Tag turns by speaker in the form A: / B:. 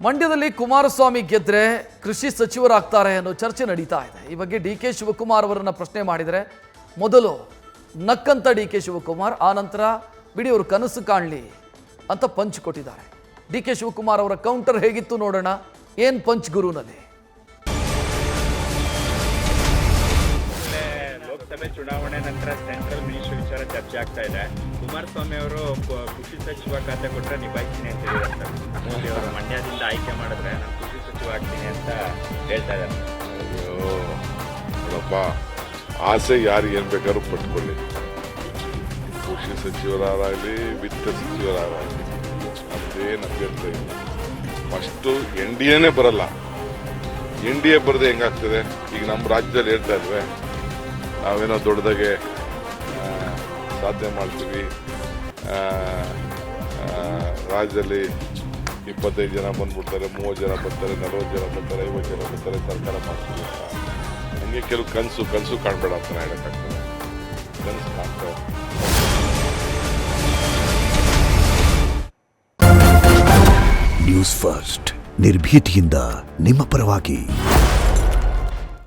A: ಮಂಡ್ಯದಲ್ಲಿ ಕುಮಾರಸ್ವಾಮಿ ಗೆದ್ರೆ ಕೃಷಿ ಸಚಿವರಾಗ್ತಾರೆ ಅನ್ನೋ ಚರ್ಚೆ ನಡೀತಾ ಇದೆ. ಈ ಬಗ್ಗೆ ಡಿ ಕೆ ಶಿವಕುಮಾರ್ ಅವರನ್ನ ಪ್ರಶ್ನೆ ಮಾಡಿದರೆ ಮೊದಲು ನಕ್ಕಂತ ಡಿ ಕೆ ಶಿವಕುಮಾರ್, ಆ ನಂತರ ಬಿಡಿ ಅವರು ಕನಸು ಕಾಣಲಿ ಅಂತ ಪಂಚ್ ಕೊಟ್ಟಿದ್ದಾರೆ. ಡಿ ಕೆ ಶಿವಕುಮಾರ್ ಅವರ ಕೌಂಟರ್ ಹೇಗಿತ್ತು ನೋಡೋಣ. ಏನ್ ಪಂಚ್ ಗುರುನಲ್ಲಿ.
B: ಲೋಕಸಭೆ ಚುನಾವಣೆ ನಂತರ ಸೆಂಟ್ರಲ್ ಮಿನಿಸ್ಟರ್ ವಿಚಾರ ಚರ್ಚೆ ಆಗ್ತಾ ಇದೆ. ಕುಮಾರಸ್ವಾಮಿ ಅವರು ಕೃಷಿ ಸಚಿವ ಖಾತೆ ಕೊಟ್ಟರೆ ನಿಭಾಯಿಸ್ತೀನಿ ಅಂತ ಹೇಳಿದ್ದಾರೆ. ಮೋದಿ ಅವರು ಮಂಡ್ಯದಿಂದ ಆಯ್ಕೆ ಮಾಡಿದ್ರೆ ನಾನು ಕೃಷಿ ಸಚಿವ ಆಗ್ತೀನಿ ಅಂತ ಹೇಳ್ತಾ ಇದ್ದಾರೆ.
C: ನೋಡಪ್ಪ, ಆಸೆ ಯಾರು ಏನು ಬೇಕಾದ್ರೂ ಪಟ್ಕೊಳ್ಳಿ. ಕೃಷಿ ಸಚಿವರಾಗಲಿ ವಿತ್ತ ಸಚಿವರಾಗಲಿ ನಮ್ದೇನು ಅಭ್ಯರ್ಥ ಇಲ್ಲ. ಫಸ್ಟು ಎನ್ ಡಿ ಎನೇ ಬರಲ್ಲ. ಎನ್ ಡಿ ಎ ಬರದೆ ಹೆಂಗಾಗ್ತದೆ? ಈಗ ನಮ್ಮ ರಾಜ್ಯದಲ್ಲಿ ಹೇಳ್ತಾ ಇದ್ವಿ, ನಾವೇನೋ ದೊಡ್ಡದಾಗೆ ಸಾಧನೆ ಮಾಡ್ತೀವಿ, ರಾಜ್ಯದಲ್ಲಿ 25 ಜನ ಬಂದ್ಬಿಡ್ತಾರೆ, 30 ಜನ ಬರ್ತಾರೆ, 40 ಜನ ಬರ್ತಾರೆ, 50 ಜನ ಬರ್ತಾರೆ, ಸರ್ಕಾರ ಮಾಡ್ತೀವಿ ಅಂತ. ಹಂಗೆ ಕೆಲವು ಕನಸು ಕಾಣಬೇಡ ಅಂತ ಹೇಳೋಕ್ಕಾಗ್ತದೆ. ಕನಸು ಕಾಣ್ತಾರೆ.
D: ನ್ಯೂಸ್ ಫಸ್ಟ್ ನಿರ್ಭೀತಿಯಿಂದ ನಿಮ್ಮ ಪರವಾಗಿ.